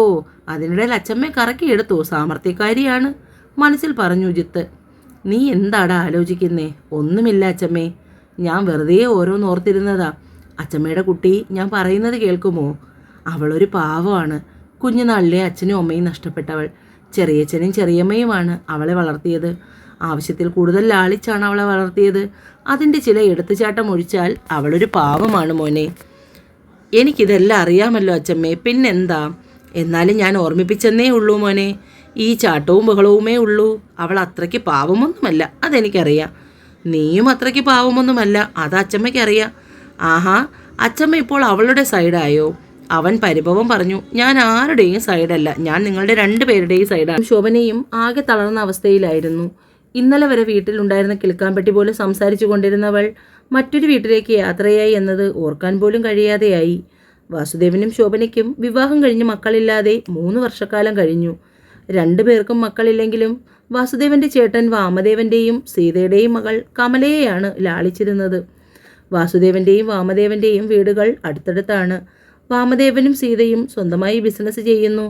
അതിനിടയിൽ അച്ചമ്മയെ കറക്കിയെടുത്തു. സാമർത്ഥ്യക്കാരിയാണ് മനസ്സിൽ പറഞ്ഞു ജിത്ത്. നീ എന്താടാ ആലോചിക്കുന്നേ? ഒന്നുമില്ല അച്ചമ്മേ, ഞാൻ വെറുതെ ഓരോന്നോർത്തിരുന്നതാ. അച്ചമ്മയുടെ കുട്ടി ഞാൻ പറയുന്നത് കേൾക്കുമോ? അവളൊരു പാവമാണ്. കുഞ്ഞുനാളിലെ അച്ഛനും അമ്മയും നഷ്ടപ്പെട്ടവൾ. ചെറിയച്ഛനും ചെറിയമ്മയുമാണ് അവളെ വളർത്തിയത്. ആവശ്യത്തിൽ കൂടുതൽ ലാളിച്ചാണ് അവളെ വളർത്തിയത്. അതിൻ്റെ ചില എടുത്തുചാട്ടം ഒഴിച്ചാൽ അവളൊരു പാവമാണ് മോനെ. എനിക്കിതെല്ലാം അറിയാമല്ലോ അച്ചമ്മേ, പിന്നെന്താ? എന്നാലും ഞാൻ ഓർമ്മിപ്പിച്ചെന്നേ ഉള്ളൂ മോനെ. ഈ ചാട്ടവും ബഹളവുമേ ഉള്ളൂ. അവൾ അത്രയ്ക്ക് പാവമൊന്നുമല്ല, അതെനിക്കറിയാം. നീയും അത്രയ്ക്ക് പാവമൊന്നുമല്ല, അത് അച്ചമ്മയ്ക്കറിയാം. ആഹാ, അച്ചമ്മ ഇപ്പോൾ അവളുടെ സൈഡായോ? അവൻ പരിഭവം പറഞ്ഞു. ഞാൻ ആരുടെയും സൈഡല്ല, ഞാൻ നിങ്ങളുടെ രണ്ടുപേരുടെയും സൈഡാണ്. ശോഭനയും ആകെ തളർന്ന അവസ്ഥയിലായിരുന്നു. ഇന്നലെ വരെ വീട്ടിലുണ്ടായിരുന്ന കിൽക്കാൻപെട്ടി പോലെ സംസാരിച്ചു കൊണ്ടിരുന്നവൾ മറ്റൊരു വീട്ടിലേക്ക് യാത്രയായി എന്നത് ഓർക്കാൻ പോലും കഴിയാതെയായി. വാസുദേവനും ശോഭനയ്ക്കും വിവാഹം കഴിഞ്ഞ് മക്കളില്ലാതെ 3 വർഷക്കാലം കഴിഞ്ഞു. 2 പേർക്കും മക്കളില്ലെങ്കിലും വാസുദേവൻ്റെ ചേട്ടൻ വാമദേവൻ്റെയും സീതയുടെയും മകൾ കമലയെയാണ് ലാളിച്ചിരുന്നത്. വാസുദേവൻ്റെയും വാമദേവൻ്റെയും വീടുകൾ അടുത്തടുത്താണ്. വാമദേവനും സീതയും സ്വന്തമായി ബിസിനസ് ചെയ്യുന്നു.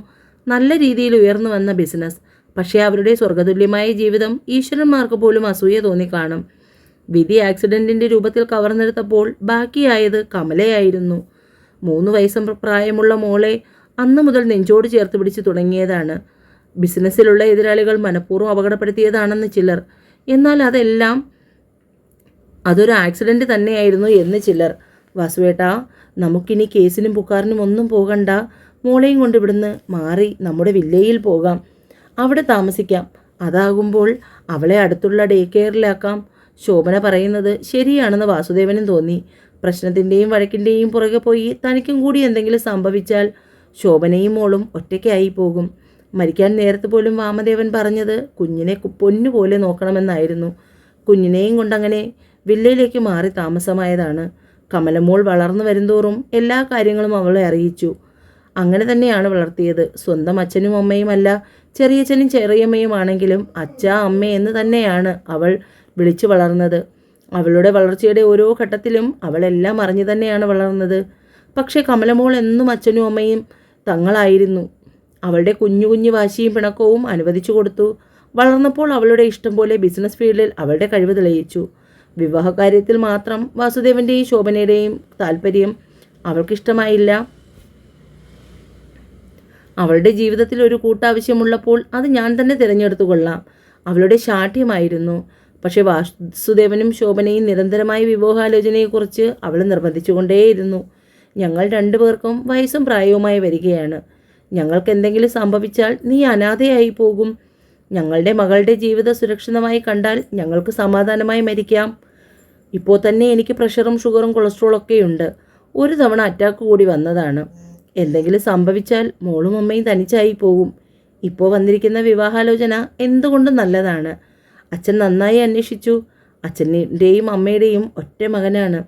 നല്ല രീതിയിൽ ഉയർന്നു വന്ന ബിസിനസ്. പക്ഷേ അവരുടെ സ്വർഗതുല്യമായ ജീവിതം ഈശ്വരന്മാർക്ക് പോലും അസൂയ തോന്നിക്കാണും. വിധി ആക്സിഡൻറ്റിൻ്റെ രൂപത്തിൽ കവർന്നെടുത്തപ്പോൾ ബാക്കിയായത് കമലയായിരുന്നു. 3 വയസ്സ് പ്രായമുള്ള മോളെ അന്നു മുതൽ നെഞ്ചോട് ചേർത്ത് പിടിച്ച് തുടങ്ങിയതാണ്. ബിസിനസ്സിലുള്ള എതിരാളികൾ മനഃപൂർവ്വം അപകടപ്പെടുത്തിയതാണെന്ന് ചിലർ. എന്നാൽ അതൊരു ആക്സിഡൻറ്റ് തന്നെയായിരുന്നു എന്ന് ചിലർ. വാസുവേട്ടാ, നമുക്കിനി കേസിനും പുക്കാറിനും ഒന്നും പോകണ്ട. മോളെയും കൊണ്ട് ഇവിടുന്ന് മാറി നമ്മുടെ വില്ലയിൽ പോകാം. അവിടെ താമസിക്കാം. അതാകുമ്പോൾ അവളെ അടുത്തുള്ള ഡേ കെയറിലാക്കാം. ശോഭന പറയുന്നത് ശരിയാണെന്ന് വാസുദേവനും തോന്നി. പ്രശ്നത്തിൻ്റെയും വഴക്കിൻ്റെയും പുറകെ പോയി തനിക്കും കൂടി എന്തെങ്കിലും സംഭവിച്ചാൽ ശോഭനയും മോളും ഒറ്റയ്ക്കായി പോകും. മരിക്കാൻ നേരത്ത് പോലും വാമദേവൻ പറഞ്ഞത് കുഞ്ഞിനെ പൊന്നുപോലെ നോക്കണമെന്നായിരുന്നു. കുഞ്ഞിനെയും കൊണ്ടങ്ങനെ വില്ലയിലേക്ക് മാറി താമസമായതാണ്. കമലമോൾ വളർന്നു വരുന്തോറും എല്ലാ കാര്യങ്ങളും അവളെ അറിയിച്ചു. അങ്ങനെ തന്നെയാണ് വളർത്തിയത്. സ്വന്തം അച്ഛനും അമ്മയുമല്ല, ചെറിയച്ഛനും ചെറിയമ്മയുമാണെങ്കിലും അച്ഛ അമ്മ എന്ന് തന്നെയാണ് അവൾ വിളിച്ചു വളർന്നത്. അവളുടെ വളർച്ചയുടെ ഓരോ ഘട്ടത്തിലും അവളെല്ലാം അറിഞ്ഞു തന്നെയാണ് വളർന്നത്. പക്ഷേ കമലമോൾ എന്നും അച്ഛനും അമ്മയും തങ്ങളായിരുന്നു. അവളുടെ കുഞ്ഞു കുഞ്ഞു വാശിയും പിണക്കവും അനുവദിച്ചു കൊടുത്തു. വളർന്നപ്പോൾ അവളുടെ ഇഷ്ടം പോലെ ബിസിനസ് ഫീൽഡിൽ അവളുടെ കഴിവ് തെളിയിച്ചു. വിവാഹകാര്യത്തിൽ മാത്രം വാസുദേവൻ്റെയും ശോഭനയുടെയും താല്പര്യം അവൾക്കിഷ്ടമായില്ല. അവളുടെ ജീവിതത്തിൽ ഒരു കൂട്ടാവശ്യമുള്ളപ്പോൾ അത് ഞാൻ തന്നെ തിരഞ്ഞെടുത്തു കൊള്ളാം. അവളുടെ ശാഠ്യമായിരുന്നു. പക്ഷെ വാസുദേവനും ശോഭനയും നിരന്തരമായ വിവാഹാലോചനയെക്കുറിച്ച് അവൾ നിർബന്ധിച്ചുകൊണ്ടേയിരുന്നു. ഞങ്ങൾ രണ്ടുപേർക്കും വയസ്സും പ്രായവുമായി വരികയാണ്. ഞങ്ങൾക്ക് എന്തെങ്കിലും സംഭവിച്ചാൽ നീ അനാഥയായി പോകും. ഞങ്ങളുടെ മകളുടെ ജീവിതം സുരക്ഷിതമായി കണ്ടാൽ ഞങ്ങൾക്ക് സമാധാനമായി മരിക്കാം. ഇപ്പോൾ തന്നെ എനിക്ക് പ്രഷറും ഷുഗറും കൊളസ്ട്രോളൊക്കെയുണ്ട്. ഒരു തവണ അറ്റാക്ക് കൂടി വന്നതാണ്. എന്തെങ്കിലും സംഭവിച്ചാൽ മോളും അമ്മയും തനിച്ചായി പോകും. ഇപ്പോൾ വന്നിരിക്കുന്ന വിവാഹാലോചന എന്തുകൊണ്ടും നല്ലതാണ്. അച്ഛൻ നന്നായി അന്വേഷിച്ചു. അച്ഛൻ്റെയും അമ്മയുടെയും ഒറ്റ മകനാണ്.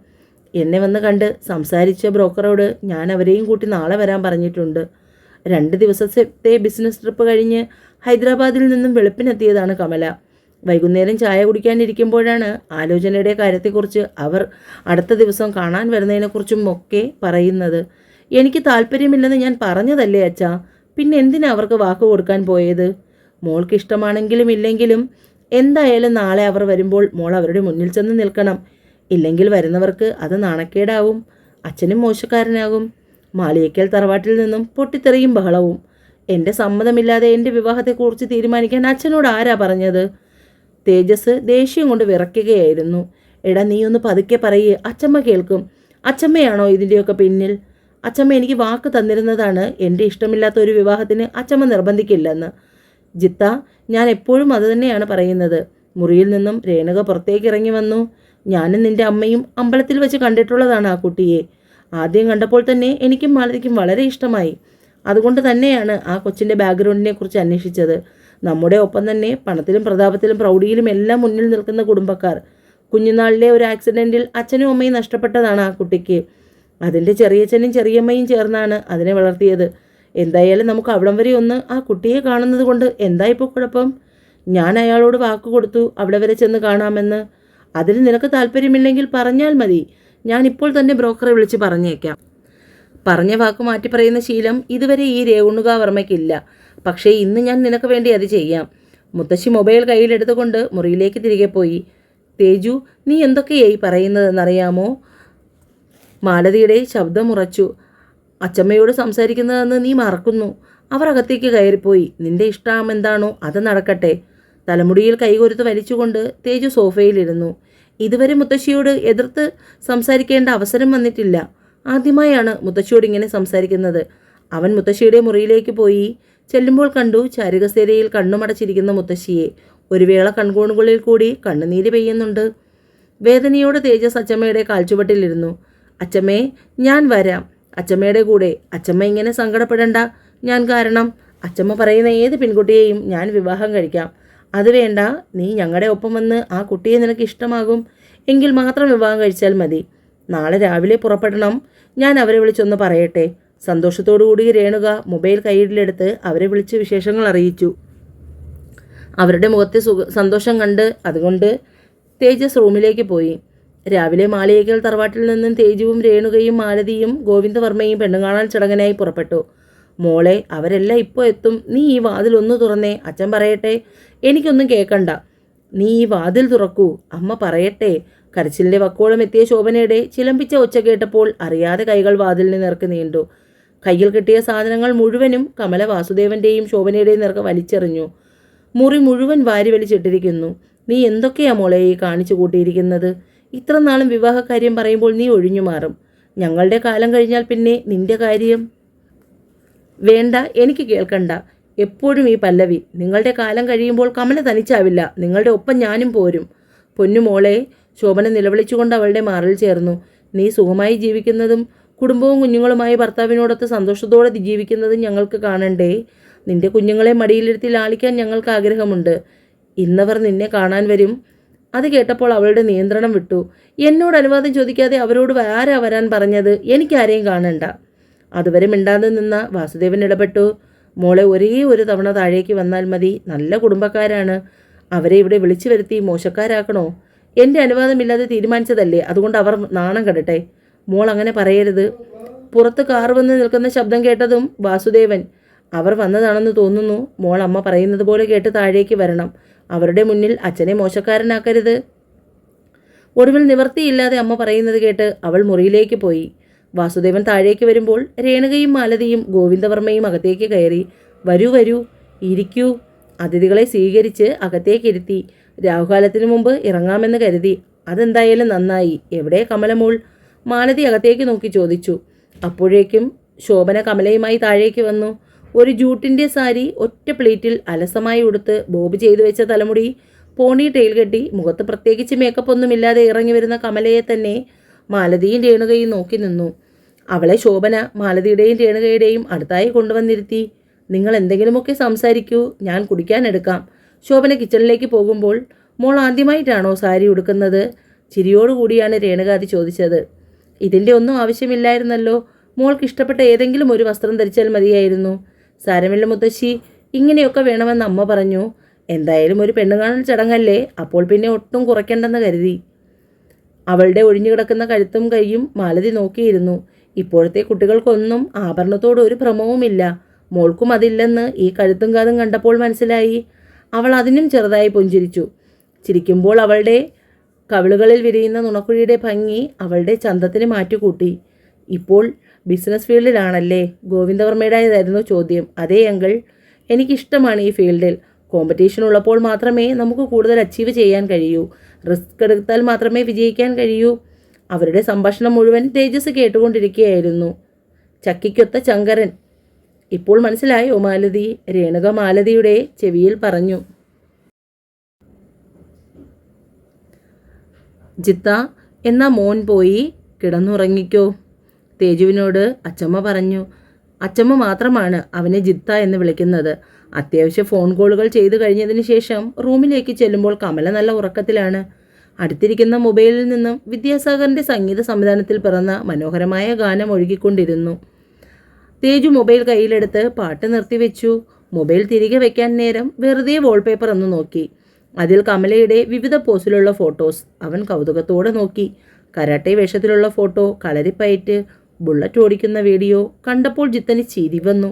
എന്നെ വന്ന് കണ്ട് സംസാരിച്ച ബ്രോക്കറോട് ഞാൻ അവരെയും കൂട്ടി നാളെ വരാൻ പറഞ്ഞിട്ടുണ്ട്. 2 ദിവസത്തെ ബിസിനസ് ട്രിപ്പ് കഴിഞ്ഞ് ഹൈദരാബാദിൽ നിന്നും വെളുപ്പിനെത്തിയതാണ് കമല. വൈകുന്നേരം ചായ കുടിക്കാനിരിക്കുമ്പോഴാണ് ആലോചനയുടെ കാര്യത്തെക്കുറിച്ച് അവർ അടുത്ത ദിവസം കാണാൻ വരുന്നതിനെക്കുറിച്ചും ഒക്കെ പറയുന്നത്. എനിക്ക് താല്പര്യമില്ലെന്ന് ഞാൻ പറഞ്ഞതല്ലേ അച്ഛാ, പിന്നെ എന്തിനാ അവർക്ക് വാക്ക് കൊടുക്കാൻ പോയത്? മോൾക്ക് ഇഷ്ടമാണെങ്കിലും ഇല്ലെങ്കിലും എന്തായാലും നാളെ അവർ വരുമ്പോൾ മോൾ അവരുടെ മുന്നിൽ ചെന്ന് നിൽക്കണം. ഇല്ലെങ്കിൽ വരുന്നവർക്ക് അത് നാണക്കേടാവും. അച്ഛനും മോശക്കാരനാകും. മാളിയേക്കൽ തറവാട്ടിൽ നിന്നും പൊട്ടിത്തെറിയും ബഹളവും. എൻ്റെ സമ്മതമില്ലാതെ എൻ്റെ വിവാഹത്തെക്കുറിച്ച് തീരുമാനിക്കാൻ അച്ഛനോട് ആരാ പറഞ്ഞത്? തേജസ് ദേഷ്യം കൊണ്ട് വിറയ്ക്കുകയായിരുന്നു. എടാ, നീ ഒന്ന് പതുക്കെ പറയേ, അച്ചമ്മ കേൾക്കും. അച്ചമ്മയാണോ ഇതിൻ്റെയൊക്കെ പിന്നിൽ? അച്ചമ്മ എനിക്ക് വാക്ക് തന്നിരുന്നതാണ് എൻ്റെ ഇഷ്ടമില്ലാത്ത ഒരു വിവാഹത്തിന് അച്ചമ്മ നിർബന്ധിക്കില്ലെന്ന്. ജിത്ത, ഞാൻ എപ്പോഴും അതുതന്നെയാണ് പറയുന്നത്. മുറിയിൽ നിന്നും രേണുക പുറത്തേക്ക് ഇറങ്ങി വന്നു. ഞാനും നിൻ്റെ അമ്മയും അമ്പലത്തിൽ വെച്ച് കണ്ടിട്ടുള്ളതാണ് ആ കുട്ടിയെ. ആദ്യം കണ്ടപ്പോൾ തന്നെ എനിക്കും മാലതിക്കും വളരെ ഇഷ്ടമായി. അതുകൊണ്ട് തന്നെയാണ് ആ കൊച്ചിൻ്റെ ബാക്ക്ഗ്രൗണ്ടിനെ കുറിച്ച് അന്വേഷിച്ചത്. നമ്മുടെ ഒപ്പം തന്നെ പണത്തിലും പ്രതാപത്തിലും പ്രൗഢിയിലും എല്ലാം മുന്നിൽ നിൽക്കുന്ന കുടുംബക്കാർ. കുഞ്ഞുനാളിലെ ഒരു ആക്സിഡൻറ്റിൽ അച്ഛനും അമ്മയും നഷ്ടപ്പെട്ടതാണ് ആ കുട്ടിക്ക്. അതിൻ്റെ ചെറിയച്ഛനും ചെറിയമ്മയും ചേർന്നാണ് അതിനെ വളർത്തിയത്. എന്തായാലും നമുക്ക് അവിടം വരെ ഒന്ന് ആ കുട്ടിയെ കാണുന്നത് കൊണ്ട് എന്താ ഇപ്പോൾ കുഴപ്പം? ഞാൻ അയാളോട് വാക്ക് കൊടുത്തു അവിടെ വരെ ചെന്ന് കാണാമെന്ന്. അതിൽ നിനക്ക് താല്പര്യമില്ലെങ്കിൽ പറഞ്ഞാൽ മതി. ഞാൻ ഇപ്പോൾ തന്നെ ബ്രോക്കറെ വിളിച്ച് പറഞ്ഞേക്കാം. പറഞ്ഞ വാക്ക് മാറ്റി പറയുന്ന ശീലം ഇതുവരെ ഈ രേണുകാവർമ്മയ്ക്കില്ല. പക്ഷേ ഇന്ന് ഞാൻ നിനക്ക് വേണ്ടി അത് ചെയ്യാം. മുത്തശ്ശി മൊബൈൽ കയ്യിലെടുത്തുകൊണ്ട് മുറിയിലേക്ക് തിരികെ പോയി. തേജു, നീ എന്തൊക്കെയായി പറയുന്നതെന്നറിയാമോ? മാലതിയുടെ ശബ്ദമുറച്ചു. അച്ചമ്മയോട് സംസാരിക്കുന്നതെന്ന് നീ മറക്കുന്നു. അവർ അകത്തേക്ക് കയറിപ്പോയി. നിന്റെ ഇഷ്ടം എന്താണോ അത് നടക്കട്ടെ. തലമുടിയിൽ കൈകൊരുത്ത് വലിച്ചുകൊണ്ട് തേജു സോഫയിലിരുന്നു. ഇതുവരെ മുത്തശ്ശിയോട് എതിർത്ത് സംസാരിക്കേണ്ട അവസരം വന്നിട്ടില്ല. ആദ്യമായാണ് മുത്തശ്ശിയോട് ഇങ്ങനെ സംസാരിക്കുന്നത്. അവൻ മുത്തശ്ശിയുടെ മുറിയിലേക്ക് പോയി. ചെല്ലുമ്പോൾ കണ്ടു ചാരുകസേരയിൽ കണ്ണുമടച്ചിരിക്കുന്ന മുത്തശ്ശിയെ. ഒരു വേള കൺകോണുകളിൽ കൂടി കണ്ണുനീര് പെയ്യുന്നുണ്ട്. വേദനയോടെ തേജസ് അച്ചമ്മയുടെ കാൽച്ചുവട്ടിലിരുന്നു. അച്ചമ്മേ, ഞാൻ വരാം അച്ചമ്മയുടെ കൂടെ. അച്ചമ്മ ഇങ്ങനെ സങ്കടപ്പെടണ്ട. ഞാൻ കാരണം അച്ചമ്മ പറയുന്ന ഏത് പെൺകുട്ടിയെയും ഞാൻ വിവാഹം കഴിക്കാം. അത് വേണ്ട, നീ ഞങ്ങളുടെ ഒപ്പം വന്ന് ആ കുട്ടിയെ നിനക്ക് ഇഷ്ടമാകും എങ്കിൽ മാത്രം വിവാഹം കഴിച്ചാൽ മതി. നാളെ രാവിലെ പുറപ്പെടണം. ഞാൻ അവരെ വിളിച്ചൊന്ന് പറയട്ടെ. സന്തോഷത്തോടുകൂടി രേണുക മൊബൈൽ കയ്യിലെടുത്ത് അവരെ വിളിച്ച് വിശേഷങ്ങൾ അറിയിച്ചു. അവരുടെ മുഖത്തെ സന്തോഷം കണ്ട് അതുകൊണ്ട് തേജസ് റൂമിലേക്ക് പോയി. രാവിലെ മാളിയേക്കൽ തറവാട്ടിൽ നിന്നും തേജുവും രേണുകയും മാലതിയും ഗോവിന്ദവർമ്മയും പെണ്ണുകാണാൻ ചടങ്ങനായി പുറപ്പെട്ടു. മോളെ, അവരെല്ലാം ഇപ്പോൾ എത്തും. നീ ഈ വാതിൽ ഒന്ന് തുറന്നേ. അച്ഛൻ പറയട്ടെ. എനിക്കൊന്നും കേൾക്കണ്ട. നീ ഈ വാതിൽ തുറക്കൂ, അമ്മ പറയട്ടെ. കരച്ചിലിൻ്റെ വക്കോളം എത്തിയ ശോഭനയുടെ ചിലമ്പിച്ച ഒച്ച കേട്ടപ്പോൾ അറിയാതെ കൈകൾ വാതിലിന് നേർക്ക് നീണ്ടു. കയ്യിൽ കിട്ടിയ സാധനങ്ങൾ മുഴുവനും കമല വാസുദേവൻ്റെയും ശോഭനയുടെയും നേർക്ക് വലിച്ചെറിഞ്ഞു. മുറി മുഴുവൻ വാരി വലിച്ചിട്ടിരിക്കുന്നു. നീ എന്തൊക്കെയാ മോളെ ഈ കാണിച്ചു കൂട്ടിയിരിക്കുന്നത്? ഇത്ര നാളും വിവാഹകാര്യം പറയുമ്പോൾ നീ ഒഴിഞ്ഞു മാറും. ഞങ്ങളുടെ കാലം കഴിഞ്ഞാൽ പിന്നെ നിന്റെ കാര്യം വേണ്ട, എനിക്ക് കേൾക്കണ്ട. എപ്പോഴും ഈ പല്ലവി. നിങ്ങളുടെ കാലം കഴിയുമ്പോൾ കമല തനിച്ചാവില്ല. നിങ്ങളുടെ ഒപ്പം ഞാനും പോരും. പൊന്നുമോളെ, ശോഭന നിലവിളിച്ചുകൊണ്ട് അവളുടെ മാറിൽ ചേർന്നു. നീ സുഖമായി ജീവിക്കുന്നതും കുടുംബവും കുഞ്ഞുങ്ങളുമായി ഭർത്താവിനോടൊത്ത് സന്തോഷത്തോടെ ജീവിക്കുന്നതും ഞങ്ങൾക്ക് കാണണ്ടേ? നിന്റെ കുഞ്ഞുങ്ങളെ മടിയിലിരുത്തി ലാളിക്കാൻ ഞങ്ങൾക്ക് ആഗ്രഹമുണ്ട്. ഇന്നവർ നിന്നെ കാണാൻ വരും. അത് കേട്ടപ്പോൾ അവളുടെ നിയന്ത്രണം വിട്ടു. എന്നോട് അനുവാദം ചോദിക്കാതെ അവരോട് ആരാ വരാൻ പറഞ്ഞത്? എനിക്കാരെയും കാണണ്ട. അതുവരെ മിണ്ടാതെ നിന്ന വാസുദേവൻ ഇടപെട്ടു. മോളെ, ഒരേ ഒരു തവണ താഴേക്ക് വന്നാൽ മതി. നല്ല കുടുംബക്കാരാണ്. അവരെ ഇവിടെ വിളിച്ചു വരുത്തി മോശക്കാരാക്കണോ? എൻ്റെ അനുവാദമില്ലാതെ തീരുമാനിച്ചതല്ലേ. അതുകൊണ്ട് അവർ നാണം കെടട്ടെ. മോൾ അങ്ങനെ പറയരുത്. പുറത്ത് കാർ വന്ന് നിൽക്കുന്ന ശബ്ദം കേട്ടതും വാസുദേവൻ, അവർ വന്നതാണെന്ന് തോന്നുന്നു. മോൾ അമ്മ പറയുന്നത് പോലെ കേട്ട് താഴേക്ക് വരണം. അവരുടെ മുന്നിൽ അച്ഛനെ മോശക്കാരനാക്കരുത്. ഒടുവിൽ നിവർത്തിയില്ലാതെ അമ്മ പറയുന്നത് കേട്ട് അവൾ മുറിയിലേക്ക് പോയി. വാസുദേവൻ താഴേക്ക് വരുമ്പോൾ രേണുകയും മാലതിയും ഗോവിന്ദവർമ്മയും അകത്തേക്ക് കയറി. വരൂ വരൂ, ഇരിക്കൂ. അതിഥികളെ സ്വീകരിച്ച് അകത്തേക്കിരുത്തി. രാഹുകാലത്തിന് മുമ്പ് ഇറങ്ങാമെന്ന് കരുതി. അതെന്തായാലും നന്നായി. എവിടെ കമലമോൾ? മാലതി അകത്തേക്ക് നോക്കി ചോദിച്ചു. അപ്പോഴേക്കും ശോഭന കമലയുമായി താഴേക്ക് വന്നു. ഒരു ജൂട്ടിൻ്റെ സാരി ഒറ്റ പ്ലേറ്റിൽ അലസമായി ഉടുത്ത് ബോബ് ചെയ്തു വെച്ച തലമുടി പോണി ടെയിൽ കെട്ടി മുഖത്ത് പ്രത്യേകിച്ച് മേക്കപ്പ് ഒന്നുമില്ലാതെ ഇറങ്ങി വരുന്ന കമലയെ തന്നെ മാലതിയും രേണുകയും നോക്കി നിന്നു. അവളെ ശോഭന മാലതിയുടെയും രേണുകയുടെയും അടുത്തായി കൊണ്ടുവന്നിരുത്തി. നിങ്ങൾ എന്തെങ്കിലുമൊക്കെ സംസാരിക്കൂ, ഞാൻ കുടിക്കാൻ എടുക്കാം. ശോഭന കിച്ചണിലേക്ക് പോകുമ്പോൾ മോൾ ആദ്യമായിട്ടാണോ സാരി ഉടുക്കുന്നത്? ചിരിയോടുകൂടിയാണ് രേണുക അത് ചോദിച്ചത്. ഇതിൻ്റെ ഒന്നും ആവശ്യമില്ലായിരുന്നല്ലോ. മോൾക്ക് ഇഷ്ടപ്പെട്ട ഏതെങ്കിലും ഒരു വസ്ത്രം ധരിച്ചാൽ മതിയായിരുന്നു. സാരമില്ല മുത്തശ്ശി, ഇങ്ങനെയൊക്കെ വേണമെന്ന് അമ്മ പറഞ്ഞു. എന്തായാലും ഒരു പെണ്ണുകാണൽ ചടങ്ങല്ലേ, അപ്പോൾ പിന്നെ ഒട്ടും കുറയ്ക്കണ്ടെന്ന് കരുതി. അവളുടെ ഒഴിഞ്ഞുകിടക്കുന്ന കഴുത്തും കൈയും മാലതി നോക്കിയിരുന്നു. ഇപ്പോഴത്തെ കുട്ടികൾക്കൊന്നും ആഭരണത്തോട് ഒരു ഭ്രമവുമില്ല. മോൾക്കും അതില്ലെന്ന് ഈ കഴുത്തും കാതും കണ്ടപ്പോൾ മനസ്സിലായി. അവൾ അതിനും ചെറുതായി പുഞ്ചിരിച്ചു. ചിരിക്കുമ്പോൾ അവളുടെ കവിളുകളിൽ വിരിയുന്ന നുണക്കുഴിയുടെ ഭംഗി അവളുടെ ചന്തത്തിന് മാറ്റുകൂട്ടി. ഇപ്പോൾ ബിസിനസ് ഫീൽഡിലാണല്ലേ? ഗോവിന്ദവർമ്മയുടേതായിരുന്നു ചോദ്യം. അതേ അങ്കിൾ, എനിക്കിഷ്ടമാണ് ഈ ഫീൽഡിൽ. കോമ്പറ്റീഷൻ ഉള്ളപ്പോൾ മാത്രമേ നമുക്ക് കൂടുതൽ അച്ചീവ് ചെയ്യാൻ കഴിയൂ. റിസ്ക് എടുത്താൽ മാത്രമേ വിജയിക്കാൻ കഴിയൂ. അവരുടെ സംഭാഷണം മുഴുവൻ തേജസ് കേട്ടുകൊണ്ടിരിക്കുകയായിരുന്നു. ചക്കിക്കൊത്ത ചങ്കരൻ. ഇപ്പോൾ മനസ്സിലായോ മാലതി? രേണുക മാലതിയുടെ ചെവിയിൽ പറഞ്ഞു. ജിത്ത, എന്നാ മോൻ പോയി കിടന്നുറങ്ങിക്കോ, തേജുവിനോട് അച്ചമ്മ പറഞ്ഞു. അച്ചമ്മ മാത്രമാണ് അവനെ ജിത്ത എന്ന് വിളിക്കുന്നത്. അത്യാവശ്യ ഫോൺ കോളുകൾ ചെയ്തു കഴിഞ്ഞതിന് ശേഷം റൂമിലേക്ക് ചെല്ലുമ്പോൾ കമല നല്ല ഉറക്കത്തിലാണ്. അടുത്തിരിക്കുന്ന മൊബൈലിൽ നിന്നും വിദ്യാസാഗറിൻ്റെ സംഗീത സംവിധാനത്തിൽ പിറന്ന മനോഹരമായ ഗാനം ഒഴുകിക്കൊണ്ടിരുന്നു. തേജു മൊബൈൽ കയ്യിലെടുത്ത് പാട്ട് നിർത്തിവെച്ചു. മൊബൈൽ തിരികെ വയ്ക്കാൻ നേരം വെറുതെ വാൾപേപ്പർ ഒന്ന് നോക്കി. അതിൽ കമലയുടെ വിവിധ പോസിലുള്ള ഫോട്ടോസ്. അവൻ കൗതുകത്തോടെ നോക്കി. കരാട്ടെ വേഷത്തിലുള്ള ഫോട്ടോ, കളരിപ്പയറ്റ്, ബുള്ളറ്റ് ഓടിക്കുന്ന വീഡിയോ കണ്ടപ്പോൾ ജിത്തന് ചിരി വന്നു.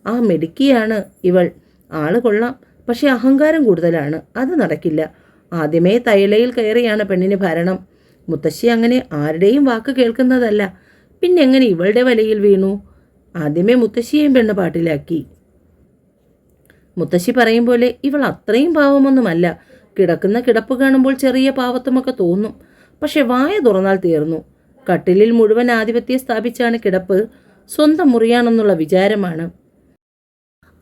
ആ മിടുക്കിയാണ് ഇവൾ. ആള് കൊള്ളാം, പക്ഷെ അഹങ്കാരം കൂടുതലാണ്. അത് നടക്കില്ല. ആദ്യമേ തൈലയിൽ കയറിയാണ് പെണ്ണിന് ഭരണം. മുത്തശ്ശി അങ്ങനെ ആരുടെയും വാക്ക് കേൾക്കുന്നതല്ല. പിന്നെങ്ങനെ ഇവളുടെ വലയിൽ വീണു? ആദ്യമേ മുത്തശ്ശിയെയും പെണ്ണ് പാട്ടിലാക്കി. മുത്തശ്ശി പറയും പോലെ ഇവൾ അത്രയും പാവമൊന്നുമല്ല. കിടക്കുന്ന കിടപ്പ് കാണുമ്പോൾ ചെറിയ പാവത്വമൊക്കെ തോന്നും. പക്ഷെ വായ തുറന്നാൽ തീർന്നു. കട്ടിലിൽ മുഴുവൻ ആധിപത്യം സ്ഥാപിച്ചാണ് കിടപ്പ്. സ്വന്തം മുറിയാണെന്നുള്ള വിചാരമാണ്.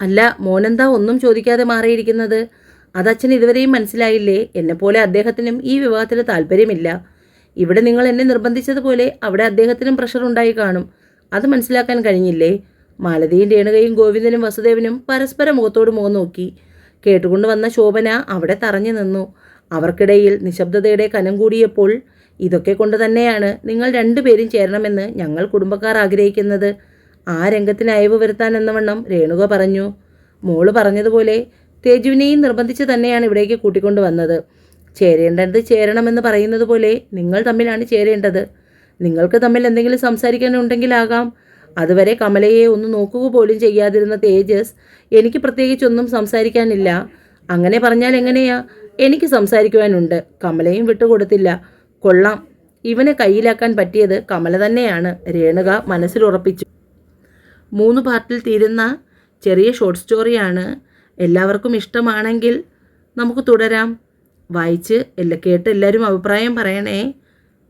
അല്ല, മോനെന്താ ഒന്നും ചോദിക്കാതെ മാറിയിരിക്കുന്നത്? അതച്ഛൻ ഇതുവരെയും മനസ്സിലായില്ലേ? എന്നെപ്പോലെ അദ്ദേഹത്തിനും ഈ വിവാഹത്തിൽ താല്പര്യമില്ല. ഇവിടെ നിങ്ങൾ എന്നെ നിർബന്ധിച്ചതുപോലെ അവിടെ അദ്ദേഹത്തിനും പ്രഷർ ഉണ്ടായി കാണും. അത് മനസ്സിലാക്കാൻ കഴിഞ്ഞില്ലേ? മാലതിയും രേണുകയും ഗോവിന്ദനും വസുദേവനും പരസ്പരം മുഖത്തോട് മുഖം നോക്കി. കേട്ടുകൊണ്ട് വന്ന ശോഭന അവിടെ തറഞ്ഞു നിന്നു. അവർക്കിടയിൽ നിശബ്ദതയുടെ കനം കൂടിയപ്പോൾ, ഇതൊക്കെ കൊണ്ട് തന്നെയാണ് നിങ്ങൾ രണ്ടുപേരും ചേരണമെന്ന് ഞങ്ങൾ കുടുംബക്കാർ ആഗ്രഹിക്കുന്നത്. ആ രംഗത്തിന് അയവ് വരുത്താൻ എന്നവണ്ണം രേണുക പറഞ്ഞു. മോള് പറഞ്ഞതുപോലെ തേജുവിനെയും നിർബന്ധിച്ച് തന്നെയാണ് ഇവിടേക്ക് കൂട്ടിക്കൊണ്ടു വന്നത്. ചേരേണ്ടത് ചേരണമെന്ന് പറയുന്നത് പോലെ നിങ്ങൾ തമ്മിലാണ് ചേരേണ്ടത്. നിങ്ങൾക്ക് തമ്മിൽ എന്തെങ്കിലും സംസാരിക്കാനുണ്ടെങ്കിലാകാം. അതുവരെ കമലയെ ഒന്ന് നോക്കുക പോലും ചെയ്യാതിരുന്ന തേജസ്, എനിക്ക് പ്രത്യേകിച്ചൊന്നും സംസാരിക്കാനില്ല. അങ്ങനെ പറഞ്ഞാൽ എങ്ങനെയാ? എനിക്ക് സംസാരിക്കുവാനുണ്ട്. കമലയും വിട്ടുകൊടുത്തില്ല. കൊള്ളാം, ഇവനെ കയ്യിലാക്കാൻ പറ്റിയത് കമല തന്നെയാണ്, രേണുക മനസ്സിലുറപ്പിച്ചു. 3 പാർട്ടിൽ തീരുന്ന ചെറിയ ഷോർട്ട് സ്റ്റോറിയാണ്. എല്ലാവർക്കും ഇഷ്ടമാണെങ്കിൽ നമുക്ക് തുടരാം. വായിച്ച് കേട്ട് എല്ലാവരും അഭിപ്രായം പറയണേ.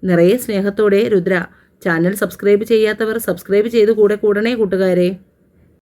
നിറയെ സ്നേഹത്തോടെ രുദ്ര. ചാനൽ സബ്സ്ക്രൈബ് ചെയ്യാത്തവർ സബ്സ്ക്രൈബ് ചെയ്ത് കൂടെ കൂടണേ കൂട്ടുകാരെ.